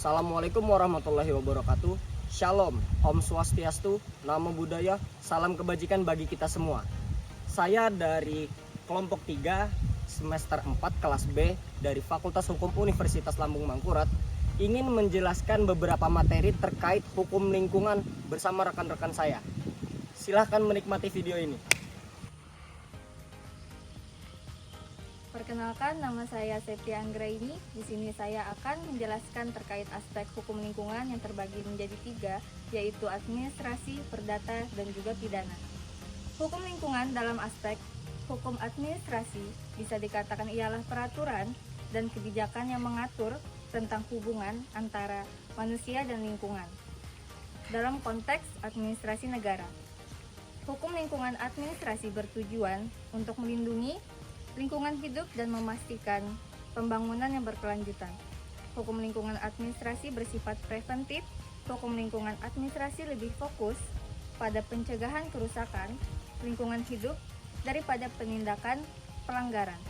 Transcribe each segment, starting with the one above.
Assalamualaikum warahmatullahi wabarakatuh. Shalom, Om Swastiastu, Namo Buddhaya, salam kebajikan bagi kita semua. Saya dari kelompok 3 semester 4 kelas B dari Fakultas Hukum Universitas Lambung Mangkurat ingin menjelaskan beberapa materi terkait hukum lingkungan bersama rekan-rekan saya. Silahkan menikmati video ini. Perkenalkan, nama saya Septia Anggraini. Di sini saya akan menjelaskan terkait aspek hukum lingkungan yang terbagi menjadi 3, yaitu administrasi, perdata, dan juga pidana. Hukum lingkungan dalam aspek hukum administrasi bisa dikatakan ialah peraturan dan kebijakan yang mengatur tentang hubungan antara manusia dan lingkungan dalam konteks administrasi negara. Hukum lingkungan administrasi bertujuan untuk melindungi lingkungan hidup dan memastikan pembangunan yang berkelanjutan. Hukum lingkungan administrasi bersifat preventif. Hukum lingkungan administrasi lebih fokus pada pencegahan kerusakan lingkungan hidup daripada penindakan pelanggaran.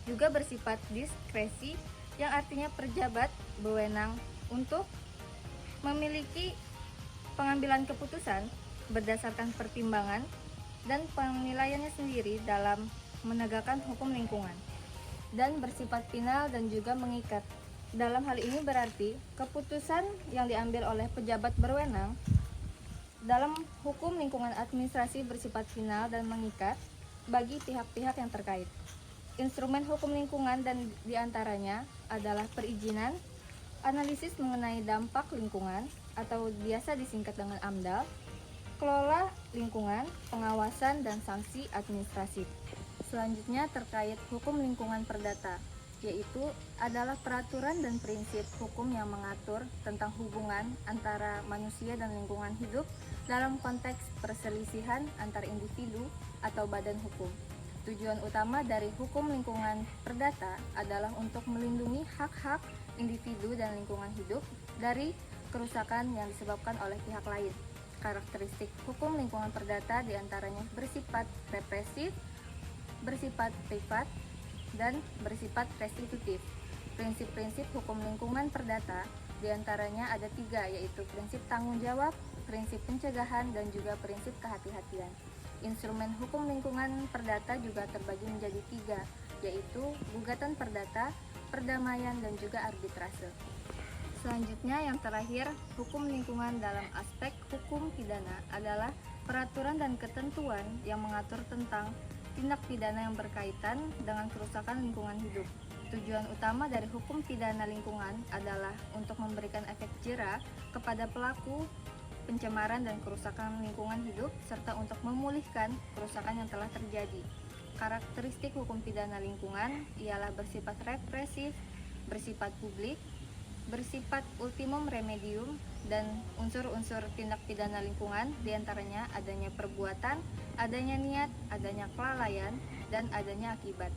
Juga bersifat diskresi, yang artinya pejabat berwenang untuk memiliki pengambilan keputusan berdasarkan pertimbangan dan penilaiannya sendiri dalam menegakkan hukum lingkungan, dan bersifat final dan juga mengikat. Dalam hal ini berarti keputusan yang diambil oleh pejabat berwenang dalam hukum lingkungan administrasi bersifat final dan mengikat bagi pihak-pihak yang terkait. Instrumen hukum lingkungan dan diantaranya adalah perizinan, analisis mengenai dampak lingkungan atau biasa disingkat dengan AMDAL, kelola lingkungan, pengawasan, dan sanksi administratif. Selanjutnya terkait hukum lingkungan perdata, yaitu adalah peraturan dan prinsip hukum yang mengatur tentang hubungan antara manusia dan lingkungan hidup dalam konteks perselisihan antar individu atau badan hukum. Tujuan utama dari hukum lingkungan perdata adalah untuk melindungi hak-hak individu dan lingkungan hidup dari kerusakan yang disebabkan oleh pihak lain. Karakteristik hukum lingkungan perdata diantaranya bersifat represif, bersifat privat, dan bersifat restitutif. Prinsip-prinsip hukum lingkungan perdata diantaranya ada 3, yaitu prinsip tanggung jawab, prinsip pencegahan, dan juga prinsip kehati-hatian. Instrumen hukum lingkungan perdata juga terbagi menjadi 3, yaitu gugatan perdata, perdamaian, dan juga arbitrase. Selanjutnya yang terakhir, hukum lingkungan dalam aspek hukum pidana adalah peraturan dan ketentuan yang mengatur tentang tindak pidana yang berkaitan dengan kerusakan lingkungan hidup. Tujuan utama dari hukum pidana lingkungan adalah untuk memberikan efek jera kepada pelaku pencemaran dan kerusakan lingkungan hidup serta untuk memulihkan kerusakan yang telah terjadi. Karakteristik hukum pidana lingkungan ialah bersifat represif, bersifat publik, bersifat ultimum remedium, dan unsur-unsur tindak pidana lingkungan diantaranya adanya perbuatan, adanya niat, adanya kelalaian, dan adanya akibat.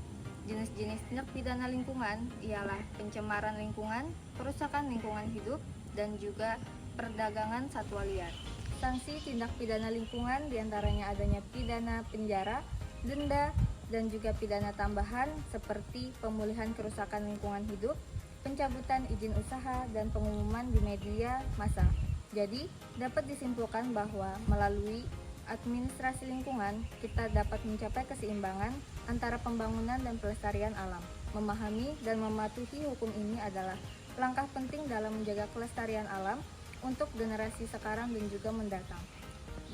Jenis-jenis tindak pidana lingkungan ialah pencemaran lingkungan, kerusakan lingkungan hidup, dan juga perdagangan satwa liar. Sanksi tindak pidana lingkungan diantaranya adanya pidana penjara, denda, dan juga pidana tambahan seperti pemulihan kerusakan lingkungan hidup, pencabutan izin usaha, dan pengumuman di media massa. Jadi, dapat disimpulkan bahwa melalui administrasi lingkungan, kita dapat mencapai keseimbangan antara pembangunan dan pelestarian alam. Memahami dan mematuhi hukum ini adalah langkah penting dalam menjaga kelestarian alam untuk generasi sekarang dan juga mendatang.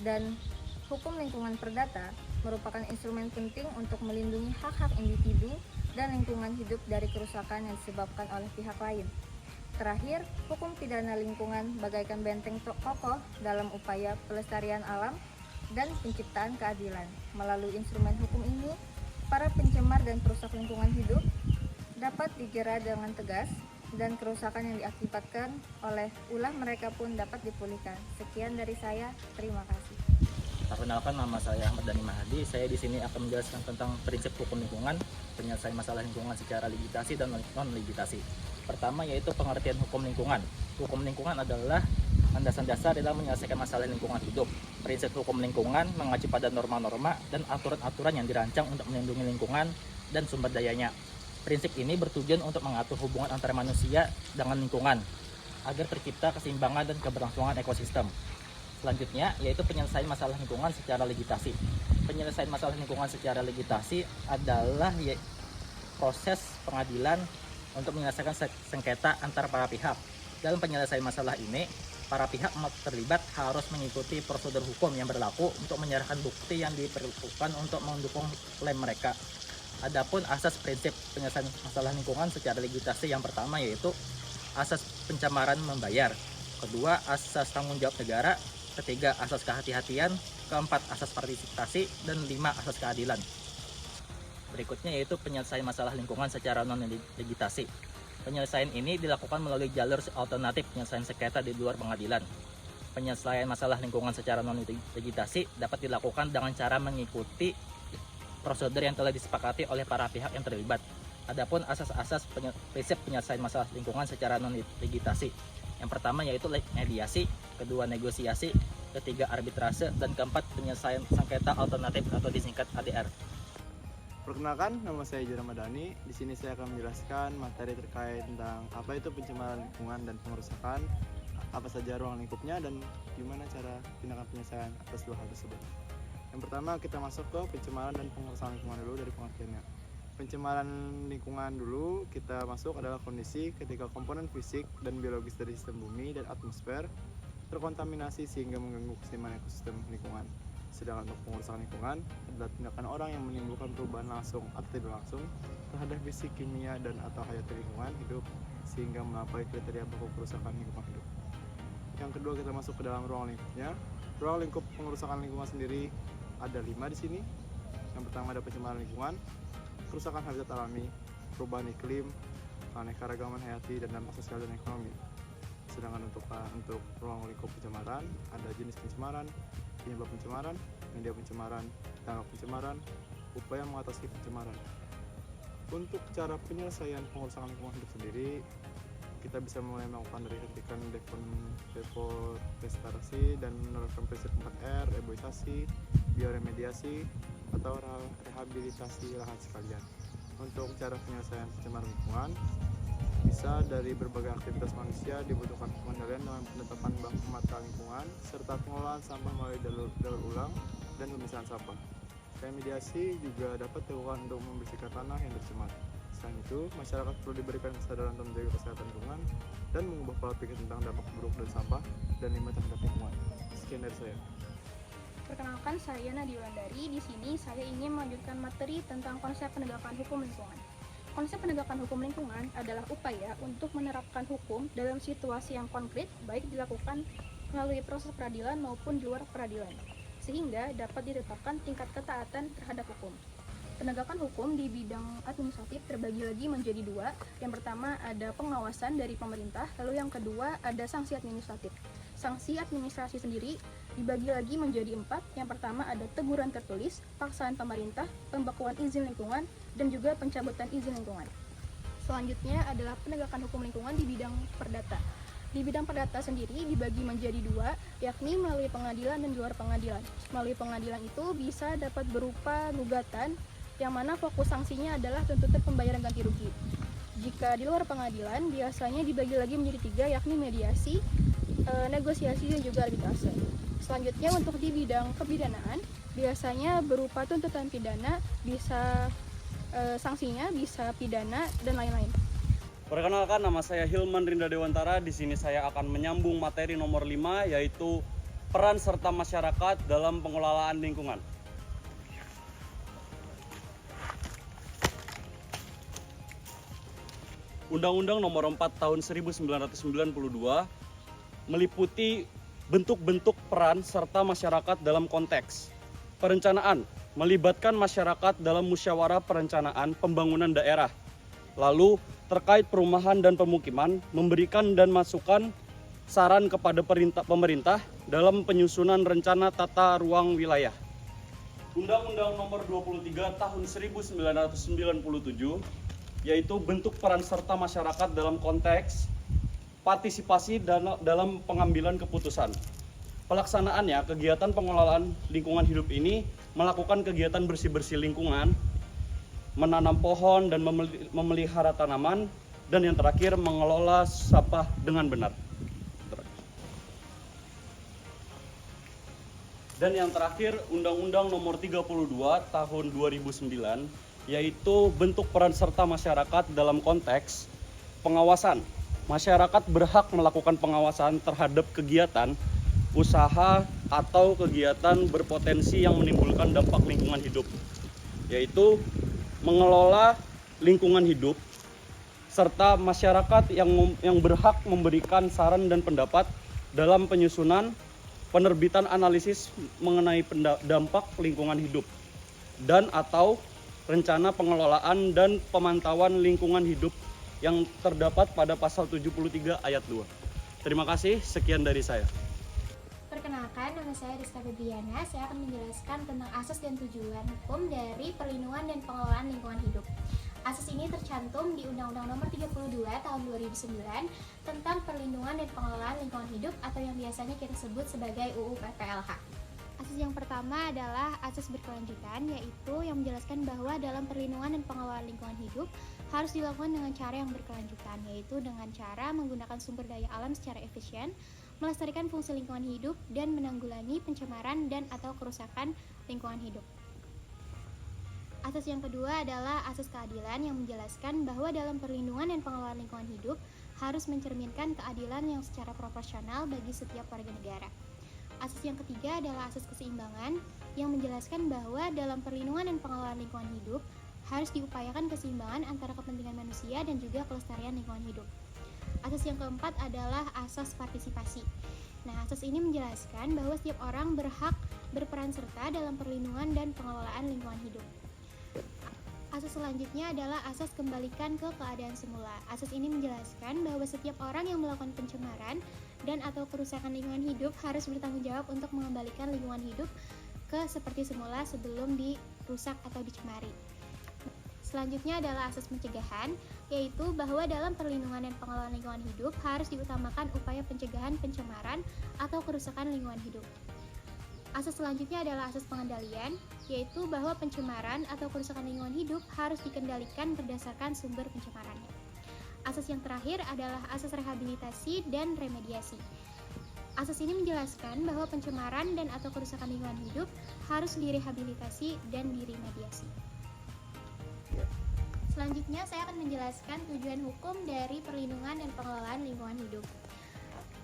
Dan hukum lingkungan perdata merupakan instrumen penting untuk melindungi hak-hak individu dan lingkungan hidup dari kerusakan yang disebabkan oleh pihak lain. Terakhir, hukum pidana lingkungan bagaikan benteng kokoh dalam upaya pelestarian alam dan penciptaan keadilan. Melalui instrumen hukum ini, para pencemar dan perusak lingkungan hidup dapat dijerat dengan tegas dan kerusakan yang diakibatkan oleh ulah mereka pun dapat dipulihkan. Sekian dari saya, terima kasih. Perkenalkan, nama saya Ahmad Dhani Mahadi. Saya di sini akan menjelaskan tentang prinsip hukum lingkungan, penyelesaian masalah lingkungan secara ligitasi dan non-ligitasi. Pertama yaitu pengertian hukum lingkungan. Hukum lingkungan adalah landasan dasar dalam menyelesaikan masalah lingkungan hidup. Prinsip hukum lingkungan mengacu pada norma-norma dan aturan-aturan yang dirancang untuk melindungi lingkungan dan sumber dayanya. Prinsip ini bertujuan untuk mengatur hubungan antara manusia dengan lingkungan. agar tercipta keseimbangan dan keberlangsungan ekosistem. Selanjutnya yaitu penyelesaian masalah lingkungan secara legislasi. Penyelesaian masalah lingkungan secara legislasi adalah proses pengadilan untuk menyelesaikan sengketa antar para pihak. Dalam penyelesaian masalah ini, para pihak terlibat harus mengikuti prosedur hukum yang berlaku untuk menyerahkan bukti yang diperlukan untuk mendukung klaim mereka. Adapun asas prinsip penyelesaian masalah lingkungan secara legislasi yang pertama yaitu asas pencemaran membayar, kedua asas tanggung jawab negara, ketiga asas kehati-hatian, keempat asas partisipasi, dan lima asas keadilan. Berikutnya yaitu penyelesaian masalah lingkungan secara non-legislasi. Penyelesaian ini dilakukan melalui jalur alternatif penyelesaian sengketa di luar pengadilan. Penyelesaian masalah lingkungan secara non-legislasi dapat dilakukan dengan cara mengikuti prosedur yang telah disepakati oleh para pihak yang terlibat. Adapun asas-asas prinsip penyelesaian masalah lingkungan secara non-legislasi. Yang pertama yaitu mediasi, kedua negosiasi, ketiga arbitrase, dan keempat penyelesaian sengketa alternatif atau disingkat ADR. Perkenalkan, nama saya Jura Madani. Di sini saya akan menjelaskan materi terkait tentang apa itu pencemaran lingkungan dan pengerusakan, apa saja ruang lingkupnya, dan gimana cara tindakan penyelesaian atas dua hal tersebut. Yang pertama, kita masuk ke pencemaran dan pengerusakan lingkungan dulu dari pengertiannya. Pencemaran lingkungan dulu kita masuk adalah kondisi ketika komponen fisik dan biologis dari sistem bumi dan atmosfer terkontaminasi sehingga mengganggu keseimbangan ekosistem lingkungan. Sedangkan untuk pengerusakan lingkungan adalah tindakan orang yang menimbulkan perubahan langsung atau tidak langsung terhadap fisik, kimia, dan atau hayati lingkungan hidup sehingga melampaui kriteria baku kerusakan lingkungan hidup. Yang kedua, kita masuk ke dalam ruang lingkupnya. Ruang lingkup pengerusakan lingkungan sendiri ada 5 di sini. Yang pertama ada pencemaran lingkungan, kerusakan habitat alami, perubahan iklim, keanekaragaman hayati, dan dampak sosial dan ekonomi. Sedangkan untuk ruang lingkup pencemaran ada jenis pencemaran, penyebab pencemaran, media pencemaran, dampak pencemaran, upaya mengatasi pencemaran. Untuk cara penyelesaian pengerusakan lingkungan hidup sendiri, kita bisa mulai melakukan dari hentikan deforestasi dan menerapkan prinsip 4R, reboisasi, bioremediasi, atau rehabilitasi lahan sekalian. Untuk cara penyelesaian pencemaran lingkungan, bisa dari berbagai aktivitas manusia dibutuhkan pengendalian dengan penetapan bank mata lingkungan serta pengelolaan sampah melalui daur ulang dan pemisahan sampah. Remediasi juga dapat dilakukan untuk membersihkan tanah yang tercemar. Selain itu, masyarakat perlu diberikan kesadaran untuk menjaga kesehatan lingkungan dan mengubah pola pikir tentang dampak buruk dari sampah dan limbah terhadap lingkungan. Sekian dari saya. Perkenalkan, saya Nadia Wulandari. Di sini saya ingin melanjutkan materi tentang konsep penegakan hukum lingkungan. Konsep penegakan hukum lingkungan adalah upaya untuk menerapkan hukum dalam situasi yang konkret, baik dilakukan melalui proses peradilan maupun di luar peradilan, sehingga dapat ditetapkan tingkat ketaatan terhadap hukum. Penegakan hukum di bidang administratif terbagi lagi menjadi dua. Yang pertama ada pengawasan dari pemerintah, lalu yang kedua ada sanksi administratif. Sanksi administrasi sendiri dibagi lagi menjadi 4. Yang pertama ada teguran tertulis, paksaan pemerintah, pembekuan izin lingkungan, dan juga pencabutan izin lingkungan. Selanjutnya adalah penegakan hukum lingkungan di bidang perdata. Di bidang perdata sendiri dibagi menjadi 2, yakni melalui pengadilan dan di luar pengadilan. Melalui pengadilan itu bisa dapat berupa gugatan, yang mana fokus sanksinya adalah tuntutan pembayaran ganti rugi. Jika di luar pengadilan biasanya dibagi lagi menjadi 3, yakni mediasi, negosiasi, dan juga arbitrase. Selanjutnya untuk di bidang kepidanaan biasanya berupa tuntutan pidana, bisa sanksinya bisa pidana dan lain-lain. Perkenalkan, nama saya Hilman Rinda Dewantara. Di sini saya akan menyambung materi nomor 5, yaitu peran serta masyarakat dalam pengelolaan lingkungan. Undang-Undang Nomor 4 Tahun 1992 meliputi bentuk-bentuk peran serta masyarakat dalam konteks perencanaan, melibatkan masyarakat dalam musyawarah perencanaan pembangunan daerah. Lalu terkait perumahan dan pemukiman, memberikan dan masukan saran kepada pemerintah dalam penyusunan rencana tata ruang wilayah. Undang-Undang Nomor 23 Tahun 1997 yaitu bentuk peran serta masyarakat dalam konteks partisipasi dalam pengambilan keputusan. Pelaksanaannya, kegiatan pengelolaan lingkungan hidup ini melakukan kegiatan bersih-bersih lingkungan, menanam pohon dan memelihara tanaman, dan yang terakhir mengelola sampah dengan benar. Dan yang terakhir, Undang-Undang Nomor 32 Tahun 2009, yaitu bentuk peran serta masyarakat dalam konteks pengawasan. Masyarakat berhak melakukan pengawasan terhadap kegiatan, usaha, atau kegiatan berpotensi yang menimbulkan dampak lingkungan hidup, yaitu mengelola lingkungan hidup, serta masyarakat yang berhak memberikan saran dan pendapat dalam penyusunan, penerbitan analisis mengenai dampak lingkungan hidup, dan atau rencana pengelolaan dan pemantauan lingkungan hidup yang terdapat pada pasal 73 ayat 2. Terima kasih, sekian dari saya. Perkenalkan, nama saya Rizka Febriana. Saya akan menjelaskan tentang asas dan tujuan hukum dari perlindungan dan pengelolaan lingkungan hidup. Asas ini tercantum di Undang-Undang Nomor 32 Tahun 2009 tentang perlindungan dan pengelolaan lingkungan hidup atau yang biasanya kita sebut sebagai UU PPLH. Asas yang pertama adalah asas berkelanjutan, yaitu yang menjelaskan bahwa dalam perlindungan dan pengelolaan lingkungan hidup harus dilakukan dengan cara yang berkelanjutan, yaitu dengan cara menggunakan sumber daya alam secara efisien, melestarikan fungsi lingkungan hidup, dan menanggulangi pencemaran dan atau kerusakan lingkungan hidup. Asas yang kedua adalah asas keadilan yang menjelaskan bahwa dalam perlindungan dan pengelolaan lingkungan hidup harus mencerminkan keadilan yang secara proporsional bagi setiap warga negara. Asas yang ketiga adalah asas keseimbangan yang menjelaskan bahwa dalam perlindungan dan pengelolaan lingkungan hidup harus diupayakan keseimbangan antara kepentingan manusia dan juga kelestarian lingkungan hidup. Asas yang keempat adalah asas partisipasi. Nah, asas ini menjelaskan bahwa setiap orang berhak berperan serta dalam perlindungan dan pengelolaan lingkungan hidup. Asas selanjutnya adalah asas kembalikan ke keadaan semula. Asas ini menjelaskan bahwa setiap orang yang melakukan pencemaran dan atau kerusakan lingkungan hidup harus bertanggung jawab untuk mengembalikan lingkungan hidup ke seperti semula sebelum dirusak atau dicemari. Selanjutnya adalah asas pencegahan, yaitu bahwa dalam perlindungan dan pengelolaan lingkungan hidup harus diutamakan upaya pencegahan pencemaran atau kerusakan lingkungan hidup. Asas selanjutnya adalah asas pengendalian, yaitu bahwa pencemaran atau kerusakan lingkungan hidup harus dikendalikan berdasarkan sumber pencemarannya. Asas yang terakhir adalah asas rehabilitasi dan remediasi. Asas ini menjelaskan bahwa pencemaran dan atau kerusakan lingkungan hidup harus direhabilitasi dan diremediasi. Selanjutnya saya akan menjelaskan tujuan hukum dari perlindungan dan pengelolaan lingkungan hidup.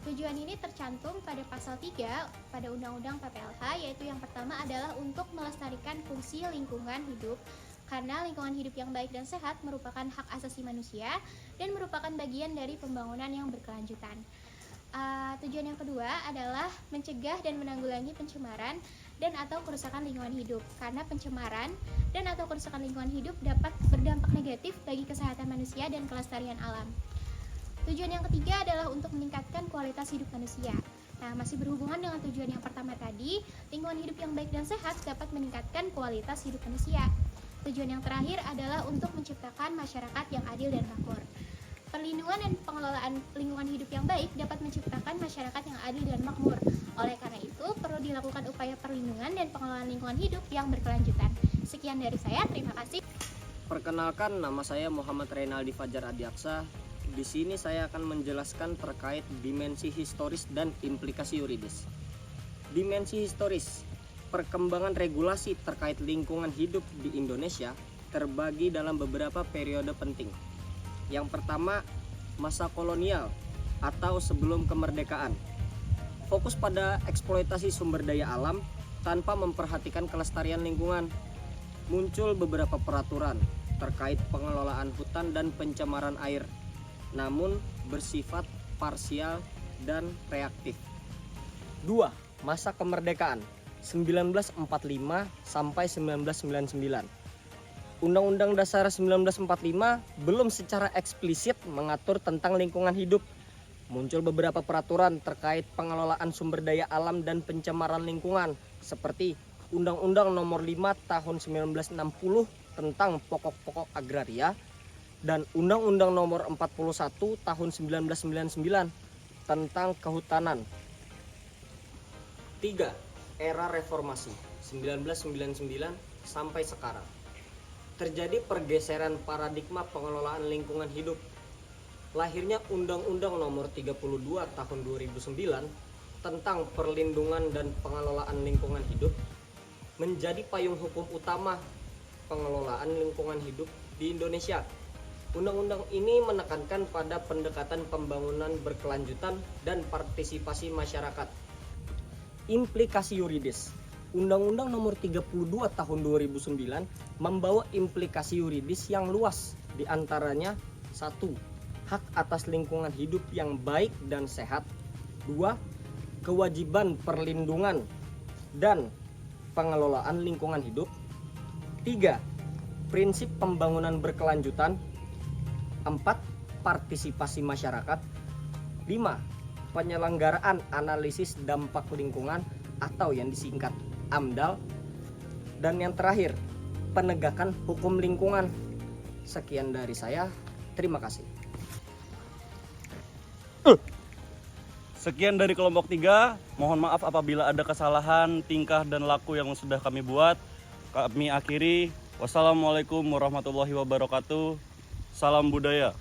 Tujuan ini tercantum pada pasal 3 pada Undang-Undang PPLH, yaitu yang pertama adalah untuk melestarikan fungsi lingkungan hidup karena lingkungan hidup yang baik dan sehat merupakan hak asasi manusia dan merupakan bagian dari pembangunan yang berkelanjutan. Tujuan yang kedua adalah mencegah dan menanggulangi pencemaran dan atau kerusakan lingkungan hidup karena pencemaran dan atau kerusakan lingkungan hidup dapat berdampak negatif bagi kesehatan manusia dan kelestarian alam. Tujuan yang ketiga adalah untuk meningkatkan kualitas hidup manusia. Nah, masih berhubungan dengan tujuan yang pertama tadi, lingkungan hidup yang baik dan sehat dapat meningkatkan kualitas hidup manusia. Tujuan yang terakhir adalah untuk menciptakan masyarakat yang adil dan makmur. Perlindungan dan pengelolaan lingkungan hidup yang baik dapat menciptakan masyarakat yang adil dan makmur. Oleh karena itu, perlu dilakukan upaya perlindungan dan pengelolaan lingkungan hidup yang berkelanjutan. Sekian dari saya, terima kasih. Perkenalkan, nama saya Muhammad Reynaldi Fajar Adiaksa. Di sini saya akan menjelaskan terkait dimensi historis dan implikasi yuridis. Dimensi historis, perkembangan regulasi terkait lingkungan hidup di Indonesia terbagi dalam beberapa periode penting. Yang pertama, masa kolonial atau sebelum kemerdekaan. Fokus pada eksploitasi sumber daya alam tanpa memperhatikan kelestarian lingkungan. Muncul beberapa peraturan terkait pengelolaan hutan dan pencemaran air, namun bersifat parsial dan reaktif. 2. Masa kemerdekaan 1945 sampai 1999. Undang-Undang Dasar 1945 belum secara eksplisit mengatur tentang lingkungan hidup. Muncul beberapa peraturan terkait pengelolaan sumber daya alam dan pencemaran lingkungan seperti Undang-Undang Nomor 5 Tahun 1960 tentang pokok-pokok agraria dan Undang-Undang Nomor 41 Tahun 1999 tentang kehutanan. 3. Era reformasi 1999 sampai sekarang. Terjadi pergeseran paradigma pengelolaan lingkungan hidup. Lahirnya Undang-Undang Nomor 32 Tahun 2009 tentang perlindungan dan pengelolaan lingkungan hidup menjadi payung hukum utama pengelolaan lingkungan hidup di Indonesia. Undang-undang ini menekankan pada pendekatan pembangunan berkelanjutan dan partisipasi masyarakat. Implikasi yuridis. Undang-Undang Nomor 32 Tahun 2009 membawa implikasi yuridis yang luas, di antaranya 1. Hak atas lingkungan hidup yang baik dan sehat. 2. Kewajiban perlindungan dan pengelolaan lingkungan hidup. 3. Prinsip pembangunan berkelanjutan. 4. Partisipasi masyarakat. 5. Penyelenggaraan analisis dampak lingkungan atau yang disingkat AMDAL. Dan yang terakhir, penegakan hukum lingkungan. Sekian dari saya, terima kasih. Sekian dari kelompok 3. Mohon maaf apabila ada kesalahan tingkah dan laku yang sudah kami buat. Kami akhiri. Wassalamualaikum warahmatullahi wabarakatuh. Salam budaya.